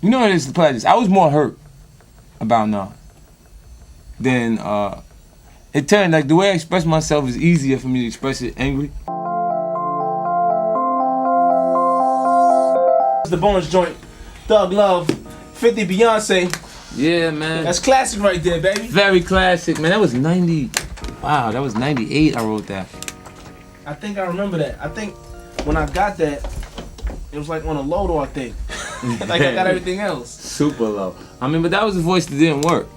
You know what it is, the pleasures. I was more hurt about Nas than it turned, like the way I express myself is easier for me to express it angry. The bonus joint, Thug Love, 50 Beyonce. Yeah, man. That's classic right there, baby. Very classic, man. That was 90. Wow, that was 98 I wrote that. I think I remember that. I think when I got that, it was like on a load, I think. Like I got everything else. Super low. I mean, but that was the voice that didn't work.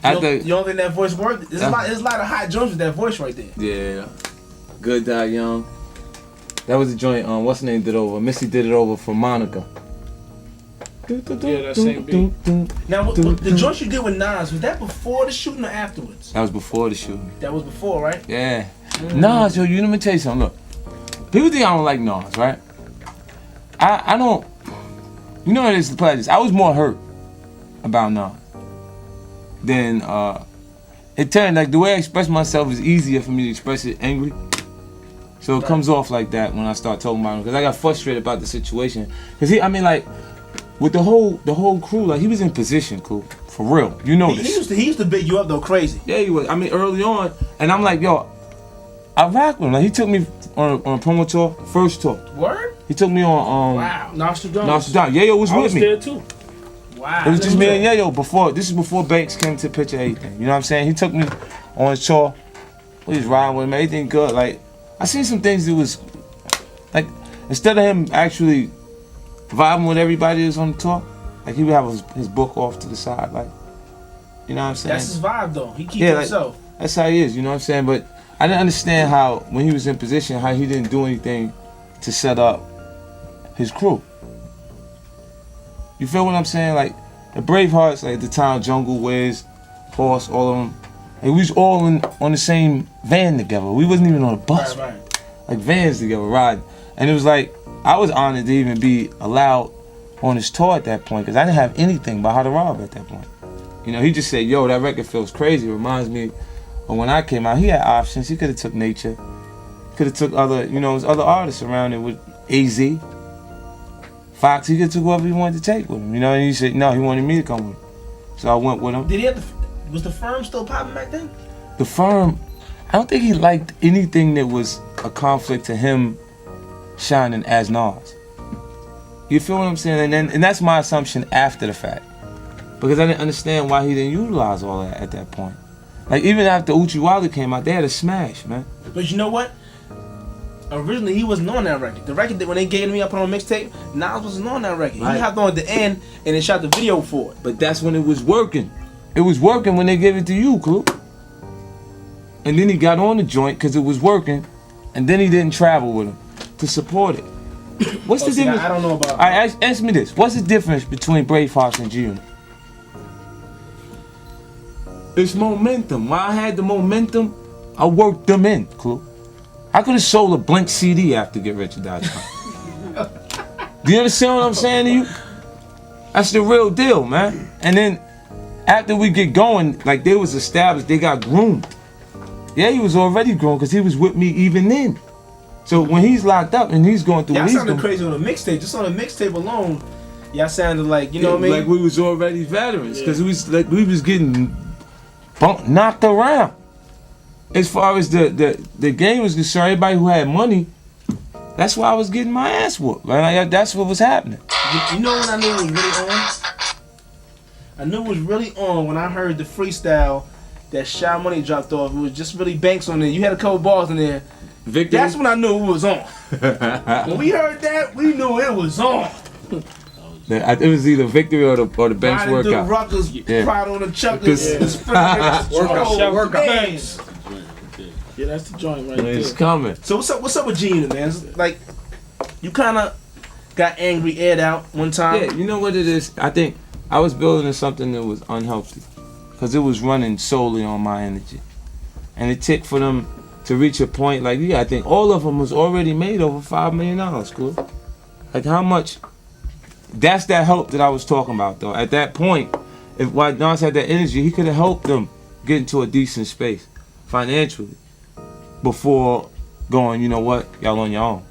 You don't think that voice worked? There's a lot of hot joints with that voice right there. Yeah. Good Die Young. That was the joint, what's the name did over? Missy did it over for Monica. Yeah, that same beat. Now, the joints you did with Nas, was that before the shooting or afterwards? That was before the shooting. That was before, right? Yeah. Nas, yo, let me tell you something. Look, people think I don't like Nas, right? I don't. You know what it is, the pleasures. I was more hurt about Nas than it turned, like the way I express myself is easier for me to express it angry. So it comes off like that when I start talking about him, because I got frustrated about the situation. Because with the whole crew, like he was in position, cool, for real. You know this. He used to big you up though, crazy. Yeah, he was. I mean, early on, and I'm like, yo, I rock with him. Like he took me on a promo tour, first tour. Word? He took me on wow, Nostradamus. Yayo was with me. I was there too. Wow. It was just me and Yayo before. This is before Banks came to picture everything. You know what I'm saying? He took me on his tour. We was riding with him. Everything good. Like I seen some things that was like, instead of him actually vibing with everybody that's on the tour, like he would have his book off to the side, like, you know what I'm saying? That's his vibe though. He keeps himself. Like, that's how he is. You know what I'm saying? But I didn't understand how when he was in position, how he didn't do anything to set up his crew. You feel what I'm saying? Like the Bravehearts, like the town, Jungle, Wiz, Horse, all of them. Like, we was all on the same van together. We wasn't even on a bus. Right. Like vans together, riding. And it was like, I was honored to even be allowed on his tour at that point, because I didn't have anything but How to Rob at that point. You know, he just said, yo, that record feels crazy. It reminds me of when I came out. He had options. He could have took Nature. Could have took other, there's other artists around it with AZ. Fox, he could have took whoever he wanted to take with him. You know, and he said, no, he wanted me to come with him. So I went with him. Did he have was the Firm still popping back then? The Firm, I don't think he liked anything that was a conflict to him shining as Nas. You feel what I'm saying? And that's my assumption after the fact. Because I didn't understand why he didn't utilize all that at that point. Like even after Uchiwali came out, they had a smash, man. But you know what? Originally he wasn't on that record. The record that when they gave me up on a mixtape, Nas wasn't on that record. Right. He hopped on at the end and they shot the video for it. But that's when it was working. It was working when they gave it to you, Clue. And then he got on the joint because it was working, and then he didn't travel with him to support it. What's the difference? I don't know about. All right, answer me this. What's the difference between Bravehearts and G-Unit? It's momentum. When I had the momentum, I worked them in, Clue. I could have sold a blank CD after Get Rich or Die Trying. Do you understand what I'm saying to you? That's the real deal, man. And then after we get going, like they was established, they got groomed. Yeah, he was already grown because he was with me even then. So when he's locked up and he's going through, y'all sounded crazy on a mixtape. Just on a mixtape alone, y'all sounded like, you know what I mean? Like we was already veterans, because we was getting knocked around. As far as the game was concerned, everybody who had money, that's why I was getting my ass whooped. Like, that's what was happening. You know when I knew it was really on? I knew it was really on when I heard the freestyle that Shy Money dropped off. It was just really Banks on there. You had a couple bars in there. Victory? That's when I knew it was on. When we heard that, we knew it was on. It was either Victory or the Banks Riding workout. the Ruckers, Pride on the Chuckers, Yeah. the Sprinters, Workout. Banks. Yeah, that's the joint right there. It's coming. So what's up with G-Unit, man? It's like, you kind of got angry, aired out one time. Yeah, you know what it is? I think I was building something that was unhealthy, because it was running solely on my energy. And it took for them to reach a point, like, I think all of them was already made over $5 million, cool? Like, how much? That's that help that I was talking about, though. At that point, if Nas had that energy, he could have helped them get into a decent space financially before going, you know what, y'all on your own.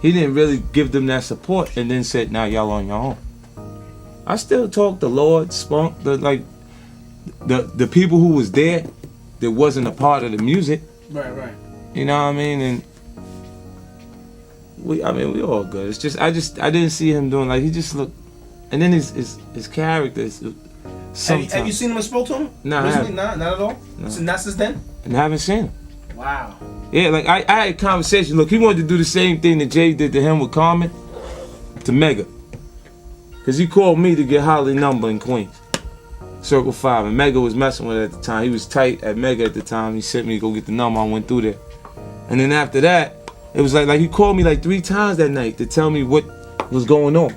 he didn't really give them that support, and then said, "Now y'all on your own." I still talk to Lord, Spunk, the people who was there that wasn't a part of the music. Right. You know what I mean? And we all good. It's just I didn't see him doing like he just looked, and then his character. Have you seen him and spoke to him? No, recently? Not at all. No. Not since then. And I haven't seen him. Wow. Yeah, like I had a conversation. Look, he wanted to do the same thing that Jay did to him with Carmen, to Mega. Cause he called me to get Holly number in Queens, Circle 5, and Mega was messing with it at the time. He was tight at Mega at the time. He sent me to go get the number. I went through there, and then after that, it was like he called me like 3 times that night to tell me what was going on.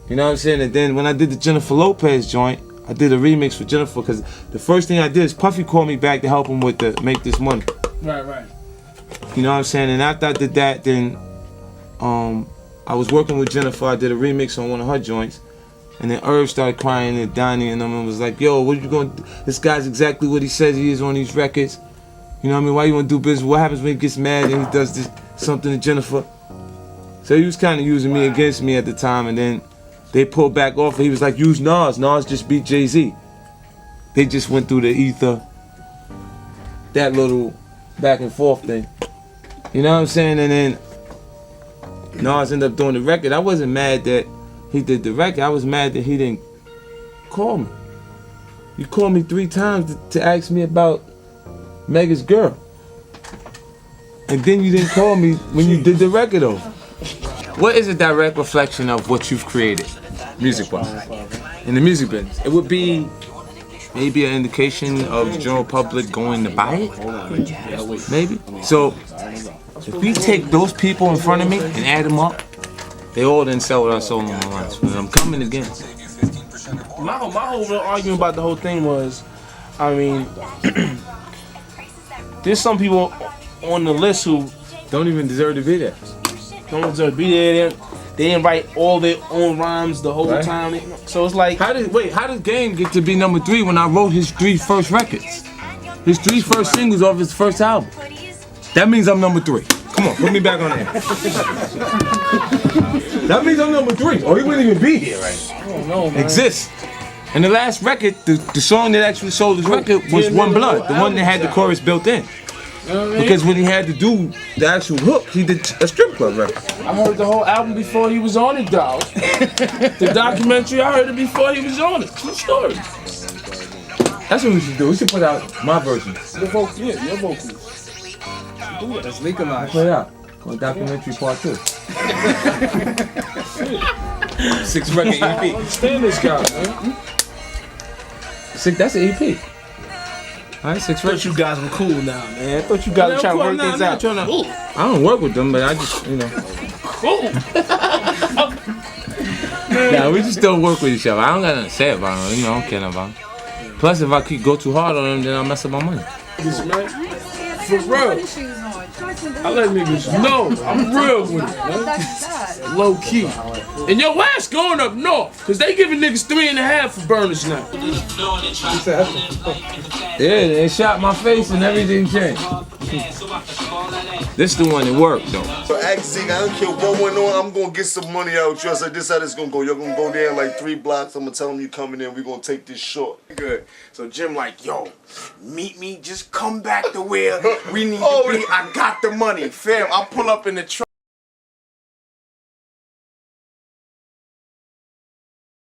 You know what I'm saying? And then when I did the Jennifer Lopez joint, I did a remix for Jennifer because the first thing I did is Puffy called me back to help him with the Make This Money. Right. You know what I'm saying? And after I did that, then I was working with Jennifer. I did a remix on one of her joints. And then Irv started crying and Donnie and them and was like, "Yo, what are you going to do? This guy's exactly what he says he is on these records. You know what I mean? Why you want to do business? What happens when he gets mad and he does this something to Jennifer?" So he was kind of using me against me at the time. And then they pulled back off. He was like, "Use Nas. Nas just beat Jay-Z." They just went through the ether. That little back and forth thing. You know what I'm saying? And then Nas ended up doing the record. I wasn't mad that he did the record. I was mad that he didn't call me. You called me 3 times to ask me about Mega's girl. And then you didn't call me when you did the record though. What is a direct reflection of what you've created, music-wise, in the music business? It would be maybe an indication of the general public going to buy it, maybe. So if we take those people in front of me and add them up, they all didn't sell what I sold on the lines. I'm coming again. My whole real argument about the whole thing was, I mean, there's some people on the list who don't even deserve to be there. Don't deserve to be there. They didn't write all their own rhymes the whole time. So it's like, how did Game get to be number 3 when I wrote his 3 first records? His 3 first singles off his first album. That means I'm number 3. Come on, put me back on there. That means I'm number 3. Or he wouldn't even be here right now. I don't know, man. Exists. And the last record, the song that actually sold his record was One Blood, the one that had the chorus built in. You know what I mean? Because when he had to do the actual hook, he did a strip club record. I heard the whole album before he was on it, dog. The documentary, I heard it before he was on it. True story. That's what we should do. We should put out my version. Your vocals, yeah, your vocals. Let's legalize. Put it out. On documentary part 2. 6 record I EP. understand this guy, man. That's an EP. Alright, 6 I thought records. you guys were cool now, man. I thought you guys were trying to work things out. I don't work with them, but I just, you know. Cool. Nah, we just don't work with each other. I don't got nothing to say about them. You know, I don't care about them. Plus, if I keep go too hard on them, then I'll mess up my money. This man, for real. I let niggas know I'm real with it, man. Low key. And your ass going up north, cause they giving niggas 3.5 for burners now. Yeah, they shot my face and everything changed. This the one that worked though. So ask Zeke, I don't care what went on, I'm gonna get some money out. You. I said, this how this gonna go. You're gonna go there in like 3 blocks. I'm gonna tell them you coming in, we're gonna take this short. Good. So Jim like, yo, meet me, just come back to where we need to be. I got the money. Fam, I pull up in the truck.